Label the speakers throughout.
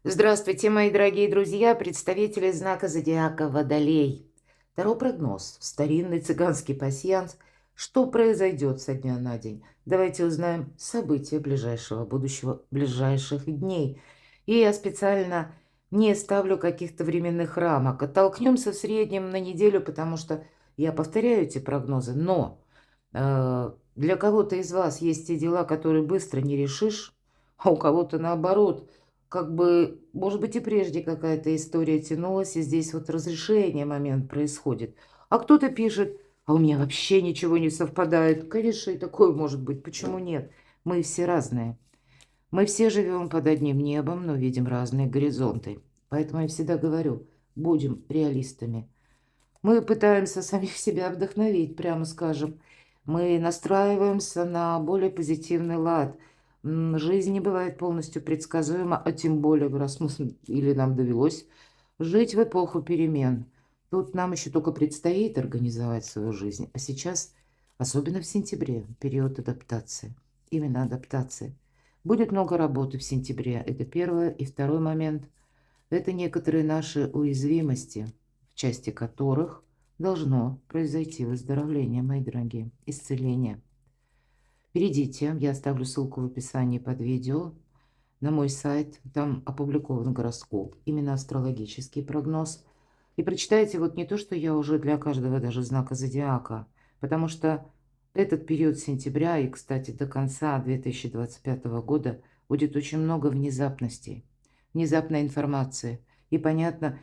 Speaker 1: Здравствуйте, мои дорогие друзья, представители знака зодиака Водолей. Таро прогноз, старинный цыганский пасьянс. Что произойдет со дня на день? Давайте узнаем события ближайшего будущего, ближайших дней. И я специально не ставлю каких-то временных рамок. Оттолкнемся в среднем на неделю, потому что я повторяю эти прогнозы. Но для кого-то из вас есть те дела, которые быстро не решишь, а у кого-то наоборот – как бы, может быть, и прежде какая-то история тянулась, и здесь вот разрешение момент происходит. А кто-то пишет, а у меня вообще ничего не совпадает. Конечно, и такое может быть. Почему нет? Мы все разные. Мы все живем под одним небом, но видим разные горизонты. Поэтому я всегда говорю, будем реалистами. Мы пытаемся самих себя вдохновить, прямо скажем. Мы настраиваемся на более позитивный лад. Жизнь не бывает полностью предсказуема, а тем более, раз мы, или нам довелось жить в эпоху перемен. Тут нам еще только предстоит организовать свою жизнь. А сейчас, особенно в сентябре, период адаптации. Именно адаптации. Будет много работы в сентябре. Это первое. И второй момент. Это некоторые наши уязвимости, в части которых должно произойти выздоровление, мои дорогие, исцеление. Перейдите, я оставлю ссылку в описании под видео, на мой сайт. Там опубликован гороскоп, именно астрологический прогноз. И прочитайте вот не то, что я уже для каждого даже знака зодиака, потому что этот период сентября и, кстати, до конца 2025 года будет очень много внезапностей, внезапной информации. И понятно,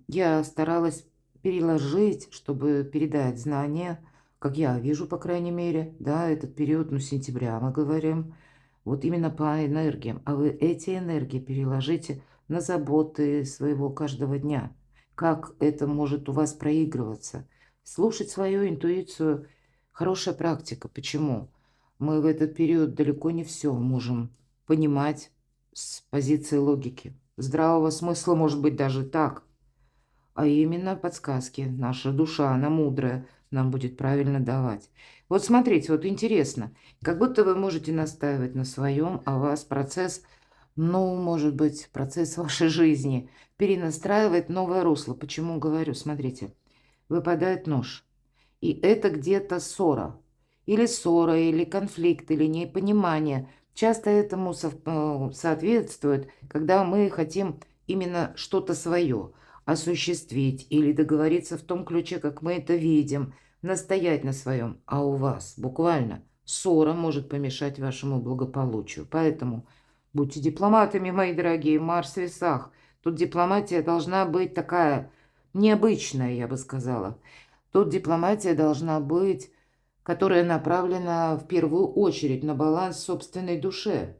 Speaker 1: я старалась переложить, чтобы передать знания, как я вижу, по крайней мере, да, этот период, ну, сентября мы говорим, вот именно по энергиям. А вы эти энергии переложите на заботы своего каждого дня. Как это может у вас проигрываться? Слушать свою интуицию – хорошая практика. Почему? Мы в этот период далеко не все можем понимать с позиции логики. Здравого смысла может быть даже так. А именно подсказки. Наша душа, она мудрая, нам будет правильно давать. Вот смотрите, вот интересно, как будто вы можете настаивать на своем, а у вас процесс, ну, может быть, процесс вашей жизни перенастраивает новое русло. Почему говорю? Смотрите, выпадает нож, и это где-то ссора, или конфликт, или непонимание. Часто этому соответствует, когда мы хотим именно что-то свое осуществить или договориться в том ключе, как мы это видим, настоять на своем. А у вас буквально ссора может помешать вашему благополучию. Поэтому будьте дипломатами, мои дорогие, Марс в весах. Тут дипломатия должна быть такая необычная, я бы сказала. Тут дипломатия должна быть, которая направлена в первую очередь на баланс собственной душе.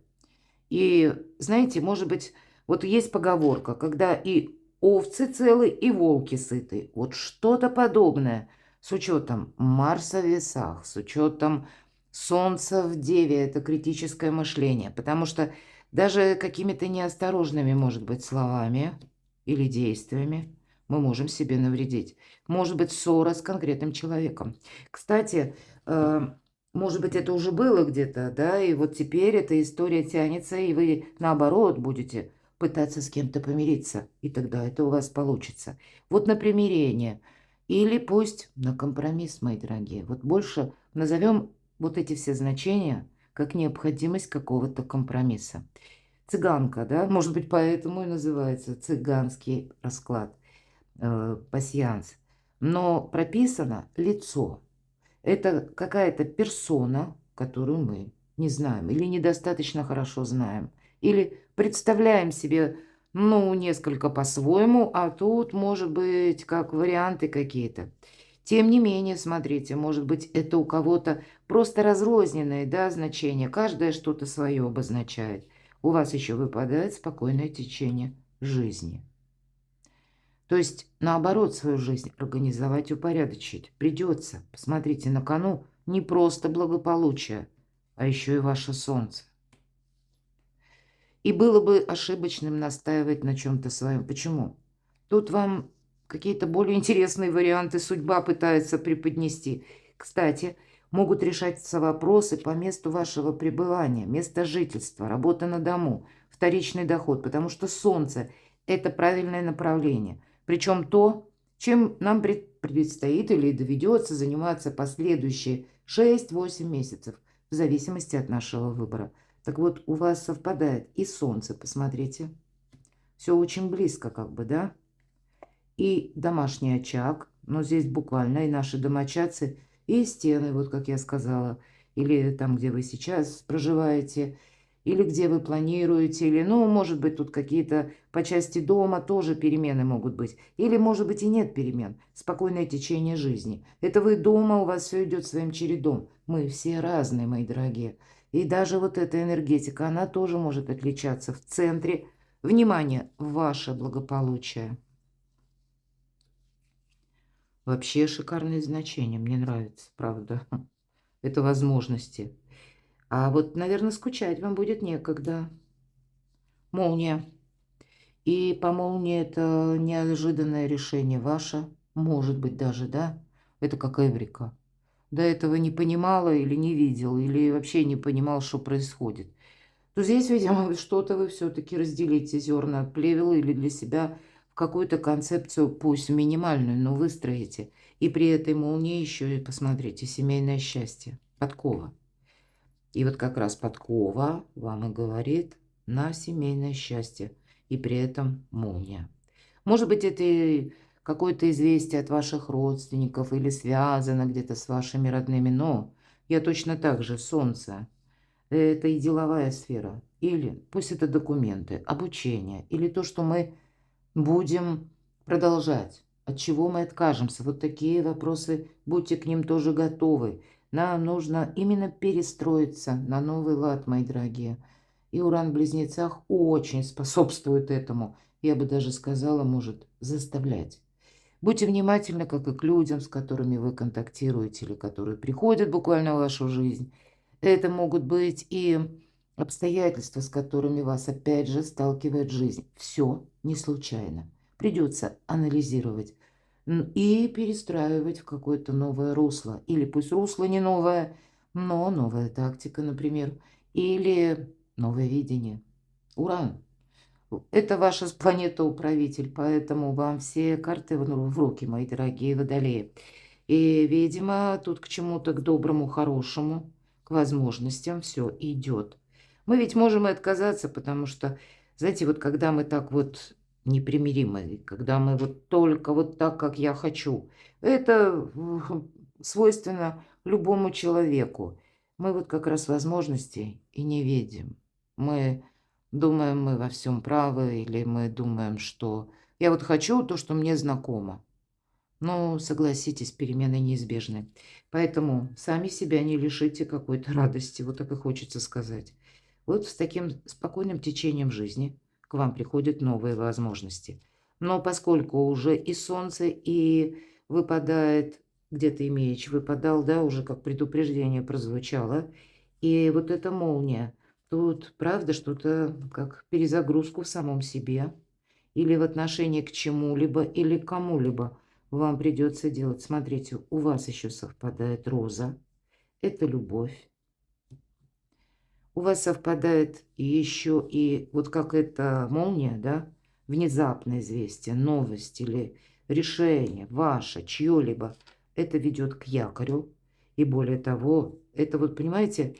Speaker 1: И, знаете, может быть, вот есть поговорка, когда и овцы целы, и волки сыты. Вот что-то подобное с учетом Марса в весах, с учетом Солнца в Деве, это критическое мышление. Потому что даже какими-то неосторожными, может быть, словами или действиями мы можем себе навредить. Может быть, ссора с конкретным человеком. Кстати, может быть, это уже было где-то, да, и вот теперь эта история тянется, и вы, наоборот, будете пытаться с кем-то помириться, и тогда это у вас получится. Вот на примирение. Или пусть на компромисс, мои дорогие. Вот больше назовем вот эти все значения как необходимость какого-то компромисса. Цыганка, да, может быть, поэтому и называется цыганский расклад, пасьянс. Но прописано лицо. Это какая-то персона, которую мы не знаем или недостаточно хорошо знаем. Или представляем себе, ну, несколько по-своему, а тут, может быть, как варианты какие-то. Тем не менее, смотрите, может быть, это у кого-то просто разрозненные, да, значения. Каждое что-то свое обозначает. У вас еще выпадает спокойное течение жизни. То есть, наоборот, свою жизнь организовать и упорядочить придется. Посмотрите, на кону не просто благополучие, а еще и ваше солнце. И было бы ошибочным настаивать на чем-то своем. Почему? Тут вам какие-то более интересные варианты судьба пытается преподнести. Кстати, могут решаться вопросы по месту вашего пребывания, места жительства, работа на дому. вторичный доход, потому что Солнце – это правильное направление. Причем то, чем нам предстоит или доведется заниматься последующие 6-8 месяцев, в зависимости от нашего выбора. Так вот, у вас совпадает и Солнце, посмотрите. Все очень близко как бы, да? И домашний очаг, но здесь буквально и наши домочадцы, и стены, вот как я сказала, или там, где вы сейчас проживаете, или где вы планируете, или, ну, может быть, тут какие-то по части дома тоже перемены могут быть, или, может быть, и нет перемен, спокойное течение жизни. Это вы дома, у вас все идет своим чередом. Мы все разные, мои дорогие. И даже вот эта энергетика, она тоже может отличаться в центре. Внимание, ваше благополучие. Вообще шикарные значения, мне нравится, правда. Это возможности. А вот, наверное, скучать вам будет некогда. Молния. И по молнии это неожиданное решение ваше. Может быть даже, да? Это как эврика. До этого не понимала или не видел, или вообще не понимал, что происходит. То здесь, видимо, что-то вы все-таки разделите зерна от плевела или для себя в какую-то концепцию, пусть минимальную, но выстроите. И при этой молнии еще и посмотрите семейное счастье. Подкова. И вот как раз подкова вам и говорит на семейное счастье. И при этом молния. Может быть, это и какое-то известие от ваших родственников или связано где-то с вашими родными, но я точно так же, Солнце. Это и деловая сфера. Или пусть это документы, обучение, или то, что мы будем продолжать, от чего мы откажемся. Вот такие вопросы, будьте к ним тоже готовы. Нам нужно именно перестроиться на новый лад, мои дорогие. И Уран в Близнецах очень способствует этому. Я бы даже сказала, может заставлять. Будьте внимательны, как и к людям, с которыми вы контактируете или которые приходят буквально в вашу жизнь. Это могут быть и обстоятельства, с которыми вас опять же сталкивает жизнь. Все не случайно. Придется анализировать и перестраивать в какое-то новое русло. Или пусть русло не новое, но новая тактика, например. Или новое видение. Уран. Это ваша планета-управитель, поэтому вам все карты в руки, мои дорогие водолеи. И, видимо, тут к чему-то, к доброму, хорошему, к возможностям все идет. Мы ведь можем и отказаться, потому что, знаете, вот когда мы так вот непримиримы, когда мы вот только вот так, как я хочу, это свойственно любому человеку. Мы вот как раз возможностей и не видим. Мы думаем, мы во всем правы, или мы думаем, что я вот хочу то, что мне знакомо. Но, согласитесь, перемены неизбежны. Поэтому сами себя не лишите какой-то радости, вот так и хочется сказать. Вот с таким спокойным течением жизни к вам приходят новые возможности. Но поскольку уже и солнце, и выпадает, где-то и меч выпадал, да, уже как предупреждение прозвучало, и вот эта молния, тут, правда, что-то как перезагрузку в самом себе или в отношении к чему-либо или к кому-либо вам придется делать. Смотрите, у вас еще совпадает роза. Это любовь. У вас совпадает еще и вот как эта молния, да, внезапное известие, новость или решение ваше, чье-либо. Это ведет к якорю. И более того, это вот, понимаете,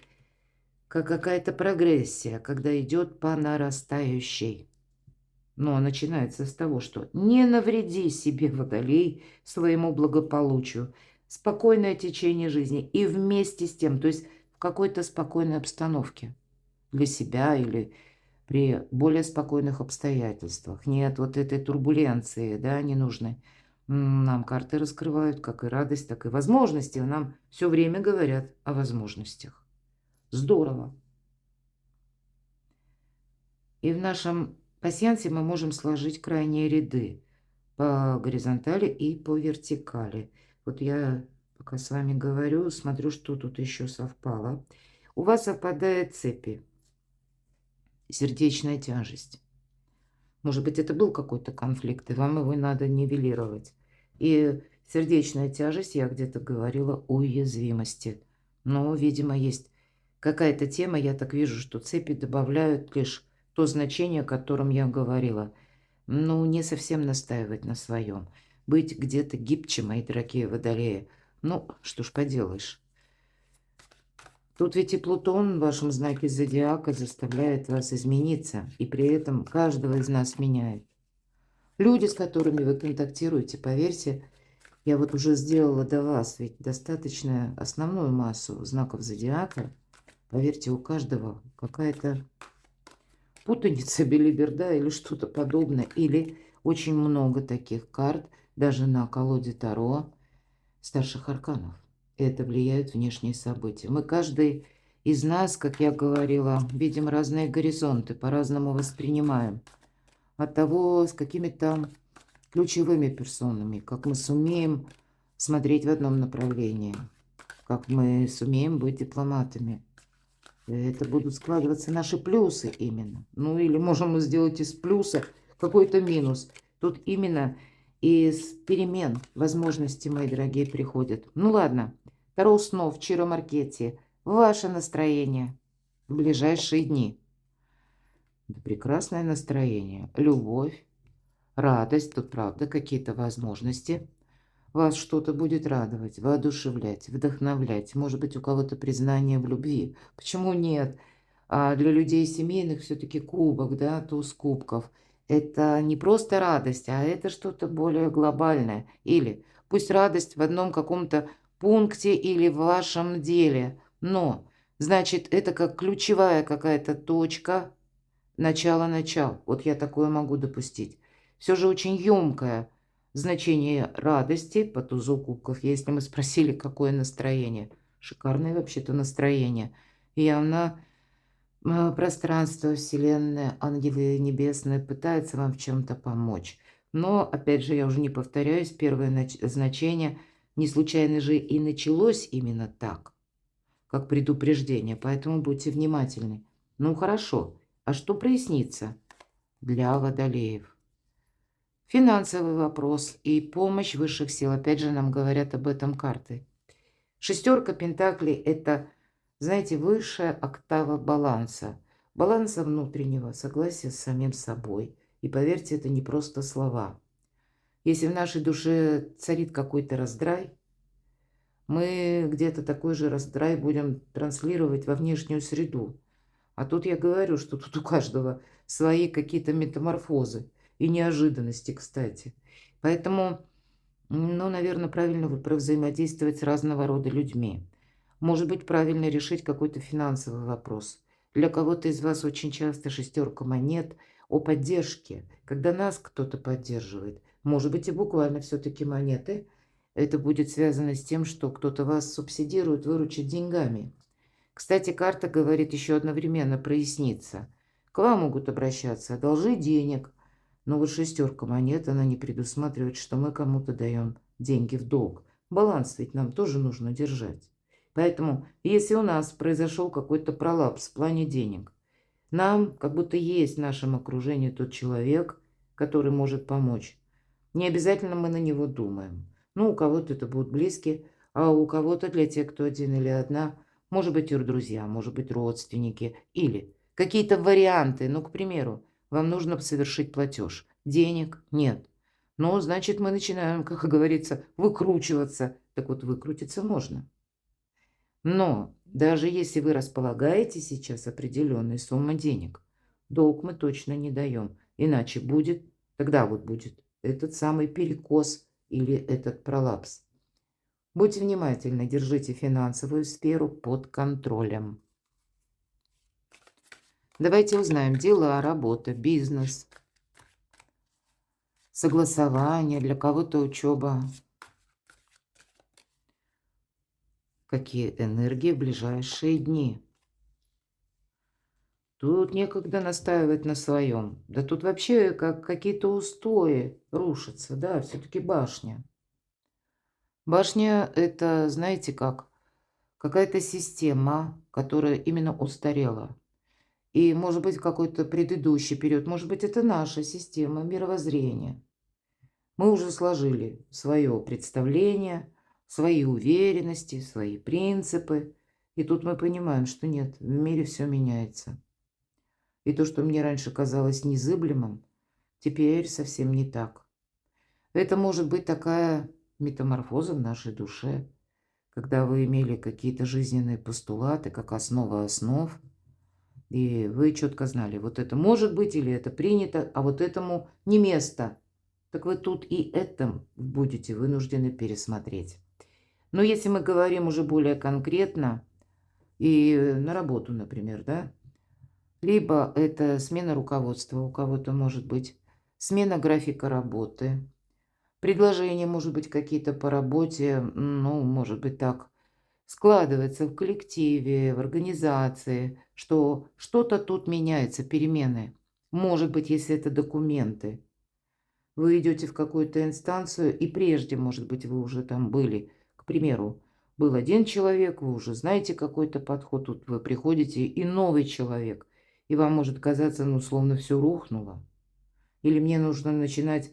Speaker 1: как какая-то прогрессия, когда идет по нарастающей. Но начинается с того, что не навреди себе, водолей, своему благополучию. Спокойное течение жизни и вместе с тем, то есть в какой-то спокойной обстановке для себя или при более спокойных обстоятельствах. Нет вот этой турбуленции, да, ненужной. Нам карты раскрывают как и радость, так и возможности. Нам все время говорят о возможностях. Здорово. И в нашем пасьянсе мы можем сложить крайние ряды по горизонтали и по вертикали. Вот я пока с вами говорю, смотрю, что тут еще совпало. У вас совпадает цепи, сердечная тяжесть. Может быть, это был какой-то конфликт, и вам его надо нивелировать. И сердечная тяжесть, я где-то говорила о уязвимости. Но, видимо, есть какая-то тема, я так вижу, что цепи добавляют лишь то значение, о котором я говорила. Ну, не совсем настаивать на своем. Быть где-то гибче, мои дорогие водолеи. Ну, что ж поделаешь. Тут ведь и Плутон в вашем знаке зодиака заставляет вас измениться, и при этом каждого из нас меняет. Люди, с которыми вы контактируете, поверьте, я вот уже сделала до вас ведь достаточно основную массу знаков зодиака. Поверьте, у каждого какая-то путаница, белиберда или что-то подобное, или очень много таких карт, даже на колоде Таро старших арканов. Это влияют внешние события. Мы каждый из нас, как я говорила, видим разные горизонты, по-разному воспринимаем. От того, с какими-то ключевыми персонами, как мы сумеем смотреть в одном направлении, как мы сумеем быть дипломатами. Это будут складываться наши плюсы именно. Ну или можем мы сделать из плюса какой-то минус. Тут именно из перемен возможности, мои дорогие, приходят. Ну ладно. Таро снов, Чиро Маркетти. Ваше настроение в ближайшие дни. Да, прекрасное настроение. Любовь, радость. Тут, правда, какие-то возможности. Вас что-то будет радовать, воодушевлять, вдохновлять. Может быть, у кого-то признание в любви. Почему нет? А для людей семейных все-таки кубок, да, туз кубков. Это не просто радость, а это что-то более глобальное. Или пусть радость в одном каком-то пункте или в вашем деле. Но, значит, это как ключевая какая-то точка начала-начал. Вот я такое могу допустить. Все же очень емкое значение радости по тузу кубков. Если мы спросили, какое настроение. Шикарное вообще-то настроение. Явно пространство, Вселенная, ангелы небесные пытаются вам в чем-то помочь. Но, опять же, я уже не повторяюсь, первое значение не случайно же и началось именно так, как предупреждение. Поэтому будьте внимательны. Ну, хорошо. А что прояснится для водолеев? Финансовый вопрос и помощь высших сил. Опять же, нам говорят об этом карты. Шестерка пентаклей – это, знаете, высшая октава баланса. Баланса внутреннего, согласия с самим собой. И поверьте, это не просто слова. Если в нашей душе царит какой-то раздрай, мы где-то такой же раздрай будем транслировать во внешнюю среду. А тут я говорю, что тут у каждого свои какие-то метаморфозы и неожиданности, кстати. Поэтому, ну, наверное, правильно взаимодействовать с разного рода людьми. Может быть, правильно решить какой-то финансовый вопрос. Для кого-то из вас очень часто шестерка монет о поддержке, когда нас кто-то поддерживает. Может быть, и буквально все-таки монеты. Это будет связано с тем, что кто-то вас субсидирует, выручит деньгами. Кстати, карта говорит еще одновременно проясниться. К вам могут обращаться, одолжи денег. Но вот шестерка монет, она не предусматривает, что мы кому-то даем деньги в долг. Баланс ведь нам тоже нужно держать. Поэтому, если у нас произошел какой-то пролапс в плане денег, нам как будто есть в нашем окружении тот человек, который может помочь. Не обязательно мы на него думаем. Ну, у кого-то это будут близкие, а у кого-то для тех, кто один или одна, может быть, и друзья, может быть, родственники или какие-то варианты. Ну, к примеру, вам нужно совершить платеж. Денег нет. Ну, значит, мы начинаем, как говорится, выкручиваться. Так вот, выкрутиться можно. Но даже если вы располагаете сейчас определенной суммой денег, долг мы точно не даем. Иначе будет, тогда вот будет этот самый перекос или этот пролапс. Будьте внимательны, держите финансовую сферу под контролем. Давайте узнаем дела, работа, бизнес, согласование, для кого-то учеба. Какие энергии в ближайшие дни? Тут некогда настаивать на своем. Да тут вообще как какие-то устои рушатся, да, все-таки башня. Башня – это, знаете как, какая-то система, которая именно устарела. И, может быть, какой-то предыдущий период, может быть, это наша система мировоззрения. Мы уже сложили свое представление, свои уверенности, свои принципы. И тут мы понимаем, что нет, в мире все меняется. И то, что мне раньше казалось незыблемым, теперь совсем не так. Это может быть такая метаморфоза в нашей душе, когда вы имели какие-то жизненные постулаты, как основа основ, и вы четко знали, вот это может быть или это принято, а вот этому не место. Так вы тут и это будете вынуждены пересмотреть. Но если мы говорим уже более конкретно, и на работу, например, да, либо это смена руководства, у кого-то может быть смена графика работы, предложения, может быть, какие-то по работе, ну, может быть, так складывается в коллективе, в организации, что что-то тут меняется, перемены. Может быть, если это документы. Вы идете в какую-то инстанцию, и прежде, может быть, вы уже там были. К примеру, был один человек, вы уже знаете какой-то подход, тут вы приходите, и новый человек. И вам может казаться, ну, словно все рухнуло. Или мне нужно начинать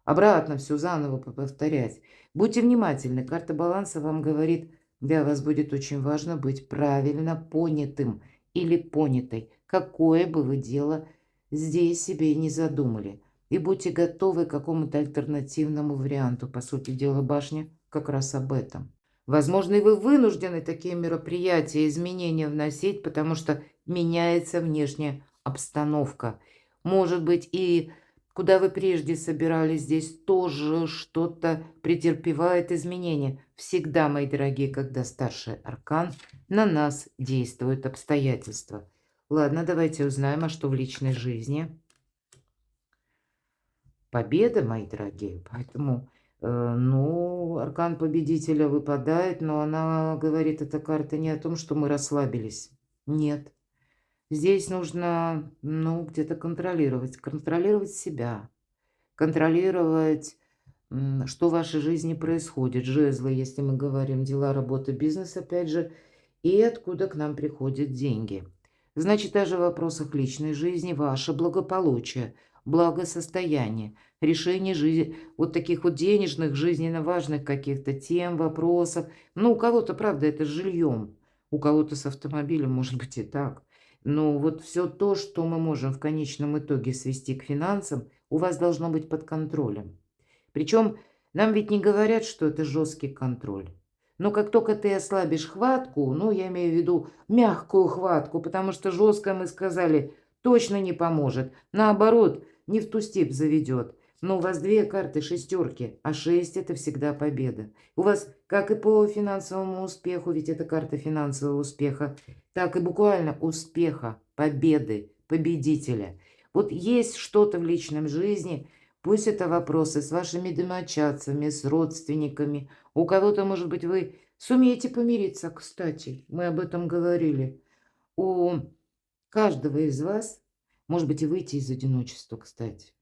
Speaker 1: обратно все заново повторять. Будьте внимательны. Карта баланса вам говорит, для вас будет очень важно быть правильно понятым или понятой, какое бы вы дело здесь себе и не задумали. И будьте готовы к какому-то альтернативному варианту. По сути дела, башня как раз об этом. Возможно, и вы вынуждены такие мероприятия, изменения вносить, потому что меняется внешняя обстановка. Может быть, и куда вы прежде собирались, здесь тоже что-то претерпевает изменения. Всегда, мои дорогие, когда старший аркан, на нас действуют обстоятельства. Ладно, давайте узнаем, а что в личной жизни. Победа, мои дорогие. Поэтому, ну, аркан победителя выпадает, но она говорит, эта карта не о том, что мы расслабились. Нет. Здесь нужно, ну, где-то контролировать себя, контролировать, что в вашей жизни происходит. Жезлы, если мы говорим дела, работа, бизнес, опять же, и откуда к нам приходят деньги. Значит, даже в вопросах личной жизни ваше благополучие, благосостояние, решение жизни, вот таких вот денежных, жизненно важных каких-то тем, вопросов. Ну, у кого-то, правда, это с жильем, у кого-то с автомобилем, может быть, и так. Но вот все то, что мы можем в конечном итоге свести к финансам, у вас должно быть под контролем. Причем нам ведь не говорят, что это жесткий контроль. Но как только ты ослабишь хватку, ну, я имею в виду мягкую хватку, потому что жесткая, мы сказали, точно не поможет. Наоборот, не в ту степь заведет. Но у вас две карты шестерки, а 6 это всегда победа. У вас, как и по финансовому успеху, ведь это карта финансового успеха, так и буквально успеха, победы, победителя. Вот есть что-то в личном жизни, пусть это вопросы с вашими домочадцами, с родственниками. У кого-то, может быть, вы сумеете помириться, кстати, мы об этом говорили. У каждого из вас, может быть, и выйти из одиночества, кстати.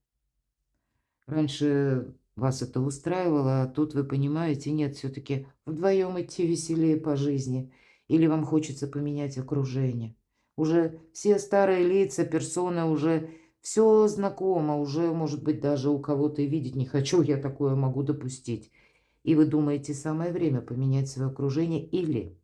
Speaker 1: Раньше вас это устраивало, а тут вы понимаете, нет, все-таки вдвоем идти веселее по жизни. Или вам хочется поменять окружение. Уже все старые лица, персоны, уже все знакомо, уже, может быть, даже у кого-то и видеть не хочу, я такое могу допустить. И вы думаете, самое время поменять свое окружение или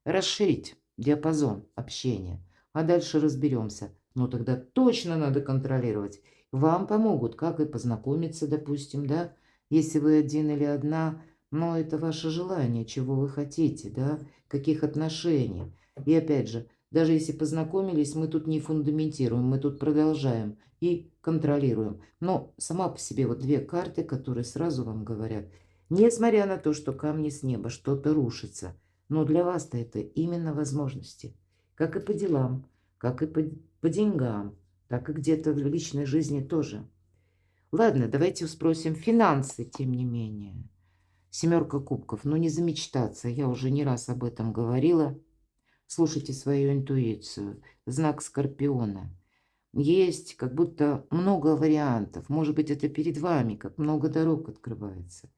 Speaker 1: расширить диапазон общения. А дальше разберемся. Но тогда точно надо контролировать. Вам помогут, как и познакомиться, допустим, да, если вы один или одна, но это ваше желание, чего вы хотите, да, каких отношений. И опять же, даже если познакомились, мы тут не фундаментируем, мы тут продолжаем и контролируем. Но сама по себе вот две карты, которые сразу вам говорят, несмотря на то, что камни с неба, что-то рушится, но для вас-то это именно возможности, как и по делам, как и по деньгам, так и где-то в личной жизни тоже. Ладно, давайте спросим финансы, тем не менее. Семерка кубков, ну не замечтаться, я уже не раз об этом говорила. Слушайте свою интуицию, знак Скорпиона. Есть как будто много вариантов, может быть, это перед вами, как много дорог открывается.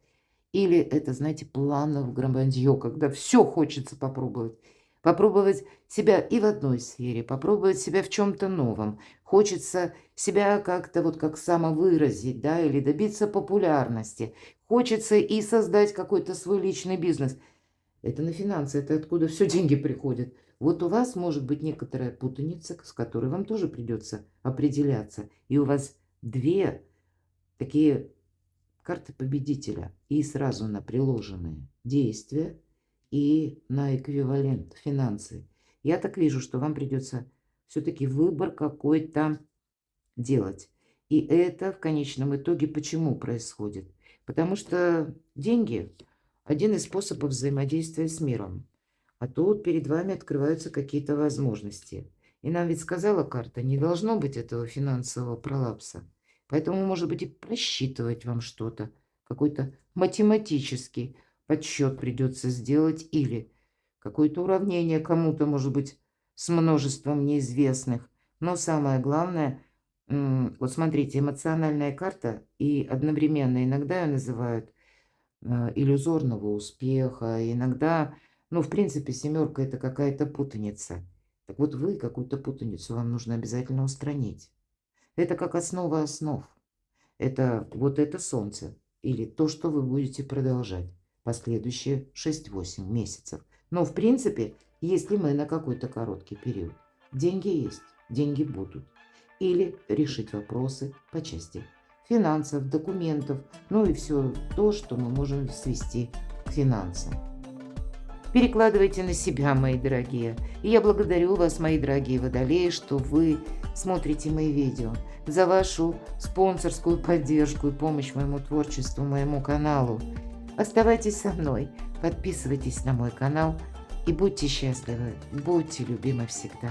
Speaker 1: Или это, знаете, планов громадье, когда все хочется попробовать. Попробовать себя и в одной сфере, попробовать себя в чем-то новом. Хочется себя как-то вот как самовыразить, да, или добиться популярности. Хочется и создать какой-то свой личный бизнес. Это на финансы, это откуда все деньги приходят. Вот у вас может быть некоторая путаница, с которой вам тоже придется определяться. И у вас две такие карты победителя. И сразу на приложенные действия, и на эквивалент финансы. Я так вижу, что вам придется все-таки выбор какой-то делать. И это в конечном итоге почему происходит? Потому что деньги – один из способов взаимодействия с миром. А тут перед вами открываются какие-то возможности. И нам ведь сказала карта, не должно быть этого финансового пролапса. Поэтому, может быть, и просчитывать вам что-то. Какой-то математический подсчет придется сделать. Или какое-то уравнение кому-то, может быть, с множеством неизвестных. Но самое главное, вот смотрите, эмоциональная карта, и одновременно иногда ее называют иллюзорного успеха, иногда, ну, в принципе, семерка – это какая-то путаница. Так вот, вы какую-то путаницу вам нужно обязательно устранить. Это как основа основ. Это вот это солнце, или то, что вы будете продолжать последующие 6-8 месяцев. Но, в принципе, если мы на какой-то короткий период, деньги есть, деньги будут. Или решить вопросы по части финансов, документов, ну и все то, что мы можем свести к финансам. Перекладывайте на себя, мои дорогие. И я благодарю вас, мои дорогие водолеи, что вы смотрите мои видео, за вашу спонсорскую поддержку и помощь моему творчеству, моему каналу. Оставайтесь со мной, подписывайтесь на мой канал и будьте счастливы, будьте любимы всегда.